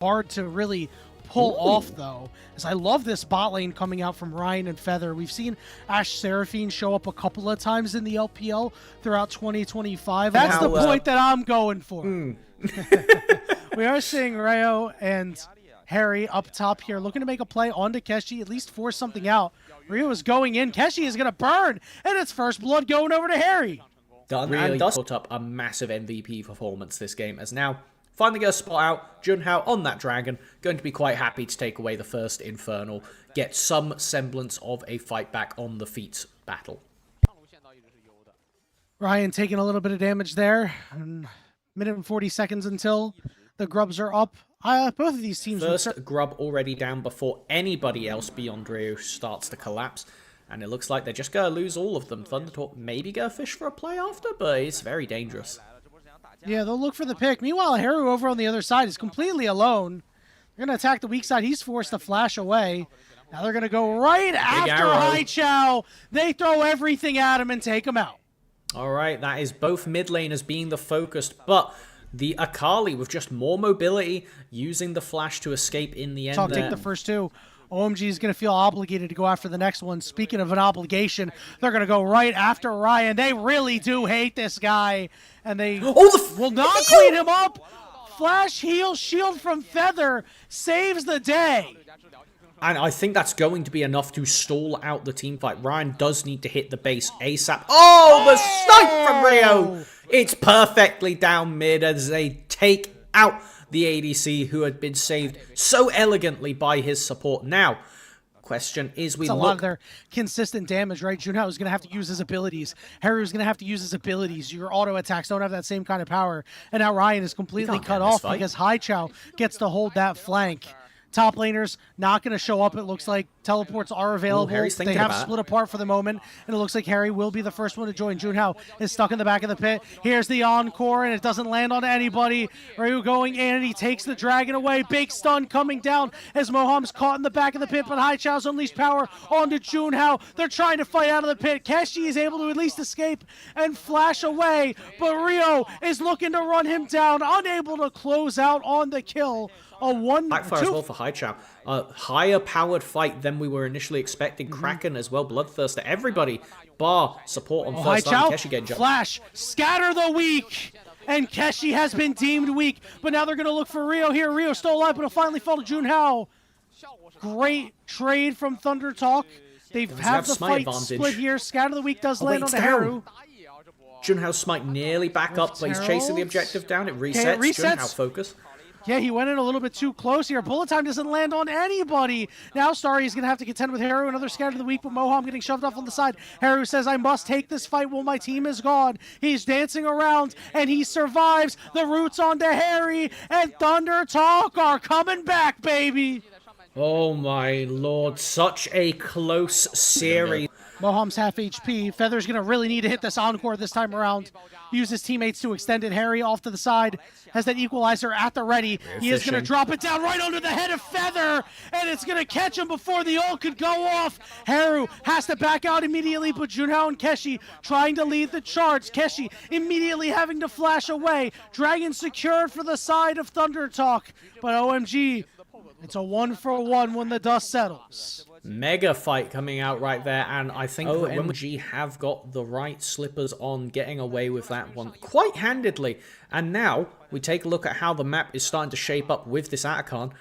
hard to really pull off, though, as I love this bot lane coming out from Ryan and Feather. We've seen Ashe Seraphine show up a couple of times in the LPL throughout 2025. That's the point that I'm going for. We are seeing Rayo and Harry up top here, looking to make a play onto Keshi, at least force something out. Rio is going in. Keshi is going to burn, and it's first blood going over to Harry. Really put up a massive MVP performance this game, as now finally get a spot out. Junhao on that dragon, going to be quite happy to take away the first Infernal, get some semblance of a fight back on the feet battle. Ryan taking a little bit of damage there. Minute and 40 seconds until the grubs are up. Both of these teams... First grub already down before anybody else beyond Rio starts to collapse. And it looks like they're just going to lose all of them. Thundertalk maybe go fish for a play after, but it's very dangerous. Yeah, they'll look for the pick. Meanwhile, Haru over on the other side is completely alone. They're going to attack the weak side. He's forced to flash away. Now they're going to go right after Haichao. They throw everything at him and take him out. All right, that is both mid laners being the focused, but the Akali with just more mobility, using the flash to escape in the end. Talk take the first two. OMG is going to feel obligated to go after the next one. Speaking of an obligation, they're going to go right after Ryan. They really do hate this guy, and they will not clean him up. Flash heal shield from Feather saves the day. And I think that's going to be enough to stall out the team fight. Ryan does need to hit the base ASAP. Oh, the snipe from Rio! It's perfectly down mid as they take out the ADC who had been saved so elegantly by his support. Now, question is a lot of their consistent damage, right? Junhao is going to have to use his abilities. Haru is going to have to use his abilities. Your auto attacks don't have that same kind of power. And now Ryan is completely cut off because Haichao gets to hold that flank. Top laners not going to show up. It looks like teleports are available. They have split apart for the moment, and it looks like Harry will be the first one to join. Junhao is stuck in the back of the pit. Here's the encore, and it doesn't land on anybody. Ryu going in, and he takes the dragon away. Big stun coming down as Moham's caught in the back of the pit, but Haichao's unleashed power onto Junhao. They're trying to fight out of the pit. Keshi is able to at least escape and flash away, but Rio is looking to run him down, unable to close out on the kill. A 1-2 backfire as well for Haichao. Higher powered fight than we were initially expecting. Kraken as well, Bloodthirster, everybody bar support on first line. Keshi getting jumped. Flash, scatter the weak, and Keshi has been deemed weak. But now they're going to look for Rio here. Rio still alive, but it'll finally fall to Junhao. Great trade from Thundertalk. They have the fight split here. Scatter the weak does land on Haru. Junhao's smite nearly back up, but he's chasing the objective down. It resets. Junhao focus. Yeah, he went in a little bit too close here. Bullet time doesn't land on anybody. Now Starry is going to have to contend with Haru. Another scatter of the week, but Moham getting shoved off on the side. Haru says, I must take this fight while my team is gone. He's dancing around, and he survives. The roots onto Harry, and Thundertalk are coming back, baby. Oh my lord, such a close series. Moham's half HP. Feather's going to really need to hit this encore this time around. Use his teammates to extend it. Harry off to the side has that equalizer at the ready. He is going to drop it down right under the head of Feather, and it's going to catch him before the ult could go off. Haru has to back out immediately, but Junhao and Keshi trying to lead the charge. Keshi immediately having to flash away. Dragon secured for the side of Thundertalk, but OMG, it's a 1-for-1 when the dust settles. Mega fight coming out right there, and I think OMG have got the right slippers on, getting away with that one quite handedly. And now we take a look at how the map is starting to shape up with this Atacon.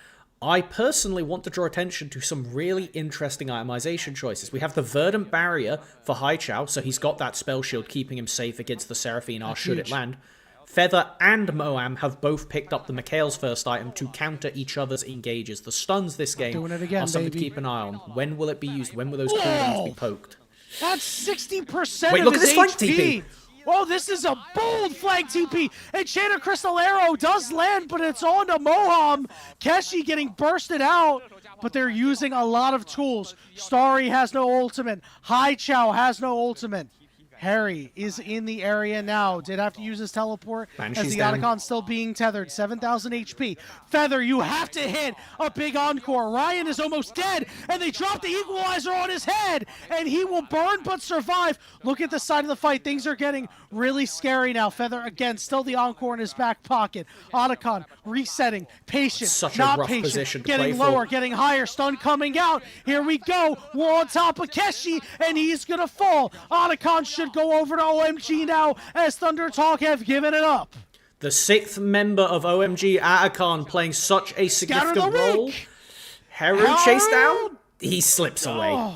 I personally want to draw attention to some really interesting itemization choices. We have the Verdant Barrier for Haichao, so he's got that spell shield keeping him safe against the Seraphine R should it land. Feather and Moam have both picked up the Mikhail's first item to counter each other's engages. The stuns this game are something to keep an eye on. When will it be used? When will those cooldowns be poked? That's 60% Wait, of look his at this flank HP. TP. Oh, this is a bold flank TP. Enchanted Crystal Arrow does land, but it's on to Moham. Keshi getting bursted out, but they're using a lot of tools. Starry has no ultimate. Haichao has no ultimate. Harry is in the area now. Did have to use his teleport as the down. Otacon still being tethered. 7,000 HP. Feather, you have to hit a big encore. Ryan is almost dead, and they drop the equalizer on his head, and he will burn but survive. Look at the side of the fight. Things are getting really scary now. Feather, again, still the encore in his back pocket. Otacon resetting. Patient, Such not a rough patient. position to Getting play lower, for. getting higher. Stun coming out. Here we go. We're on top of Keshi, and he's going to fall. Otacon should go over to OMG now as Thunder Talk have given it up. The 6th member of OMG, Otacon, playing such a significant role. Heru chased down. He slips away.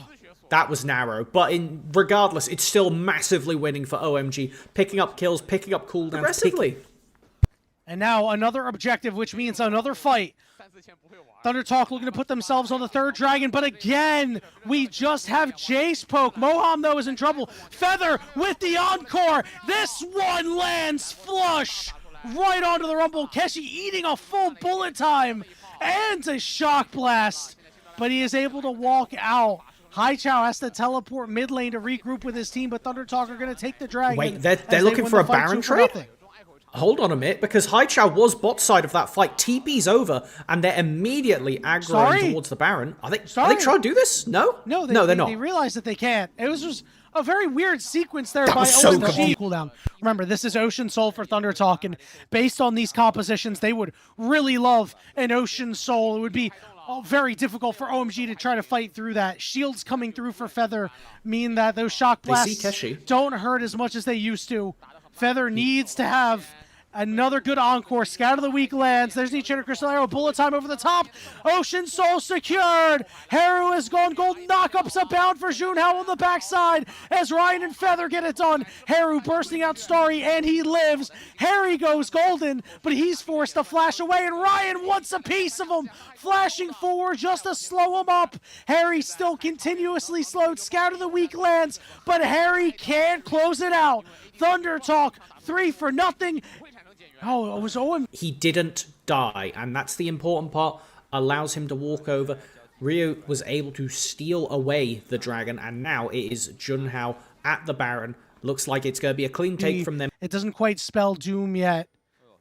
That was narrow, but regardless, it's still massively winning for OMG. Picking up kills, picking up cooldowns, aggressively. And now another objective, which means another fight. Thunder Talk looking to put themselves on the 3rd dragon, but again, we just have Jace poke. Moham, though, is in trouble. Feather with the encore. This one lands flush right onto the Rumble. Keshi eating a full bullet time and a shock blast, but he is able to walk out. Haichao has to teleport mid lane to regroup with his team, but Thunder Talk are going to take the dragon. Wait, they're looking for a Baron trade? Hold on a minute, because Haichao was bot side of that fight. TP's over, and they're immediately aggroing towards the Baron. Are they trying to do this? No? No, they're not. They realize that they can't. It was just a very weird sequence there by so OMG. Cooldown. Remember, this is Ocean Soul for Thunder Talk, and based on these compositions, they would really love an Ocean Soul. It would be very difficult for OMG to try to fight through that. Shields coming through for Feather mean that those shock blasts don't hurt as much as they used to. Feather needs to have another good encore. Scout of the week lands. There's the Enchanted Crystal Arrow. Bullet time over the top. Ocean Soul secured. Haru has gone golden. Knockups abound for Junhao on the backside as Ryan and Feather get it done. Haru bursting out Starry, and he lives. Harry goes golden, but he's forced to flash away, and Ryan wants a piece of him. Flashing forward just to slow him up. Harry still continuously slowed. Scout of the week lands, but Harry can't close it out. Thunder Talk 3-0. Oh, it was Owen. He didn't die, and that's the important part. Allows him to walk over. Ryu was able to steal away the dragon, and now it is Junhao at the Baron. Looks like it's going to be a clean take from them. It doesn't quite spell doom yet.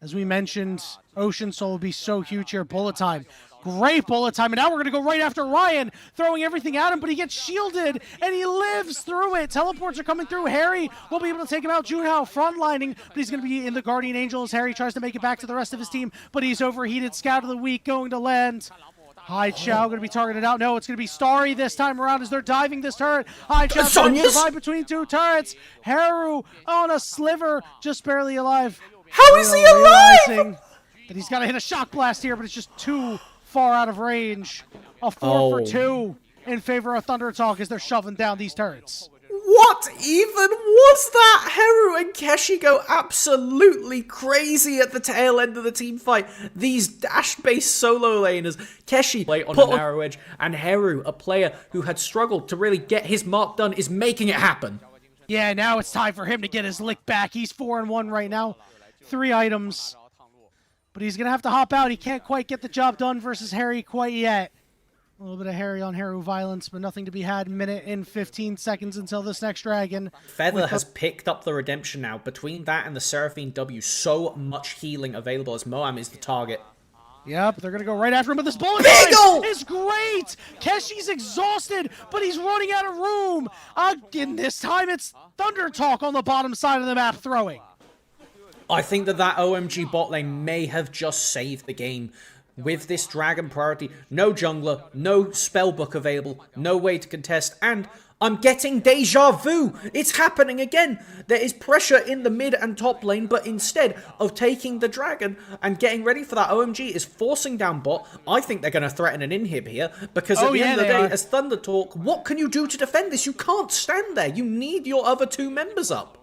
As we mentioned, Ocean Soul will be so huge here. Bullet time. Great bullet time, and now we're going to go right after Ryan, throwing everything at him, but he gets shielded, and he lives through it. Teleports are coming through. Harry will be able to take him out. Junhao frontlining, but he's going to be in the Guardian Angel as Harry tries to make it back to the rest of his team, but he's overheated. Scout of the week going to land. Haichao going to be targeted out. No, it's going to be Starry this time around as they're diving this turret. Haichao trying to survive between 2 turrets. Haru on a sliver, just barely alive. How is he alive? That he's got to hit a shock blast here, but it's just too far out of range. A 4 for 2 in favor of Thunder Talk as they're shoving down these turrets. What even was that? Haru and Keshi go absolutely crazy at the tail end of the team fight. These dash-based solo laners. Keshi play on a narrow edge, and Haru, a player who had struggled to really get his mark done, is making it happen. Yeah, now it's time for him to get his lick back. He's 4-1 right now. 3 items. But he's going to have to hop out. He can't quite get the job done versus Harry quite yet. A little bit of Harry on Haru violence, but nothing to be had. Minute and 15 seconds until this next dragon. Feather has picked up the redemption now. Between that and the Seraphine W, so much healing available as Moam is the target. Yep, they're going to go right after him, but this bullet time is great! Keshi's exhausted, but he's running out of room. Again, this time it's Thunder Talk on the bottom side of the map throwing. I think that OMG bot lane may have just saved the game. With this dragon priority, no jungler, no spellbook available, no way to contest, and I'm getting deja vu! It's happening again! There is pressure in the mid and top lane, but instead of taking the dragon and getting ready for that, OMG is forcing down bot. I think they're going to threaten an inhib here, because at the end of the day, as Thunder Talk, what can you do to defend this? You can't stand there. You need your other 2 members up.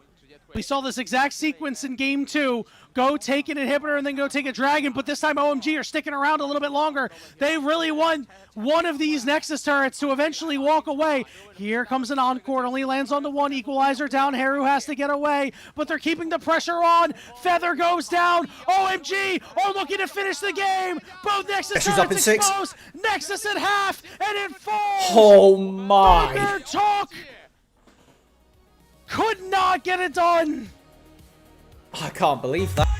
We saw this exact sequence in Game 2. Go take an inhibitor and then go take a dragon, but this time OMG are sticking around a little bit longer. They really want one of these Nexus turrets to eventually walk away. Here comes an encore. It only lands on the 1. Equalizer down. Haru has to get away, but they're keeping the pressure on. Feather goes down. OMG are looking to finish the game. Both Nexus turrets exposed. Nexus at half, and it falls. Oh my. Thunder Talk. Could not get it done! I can't believe that.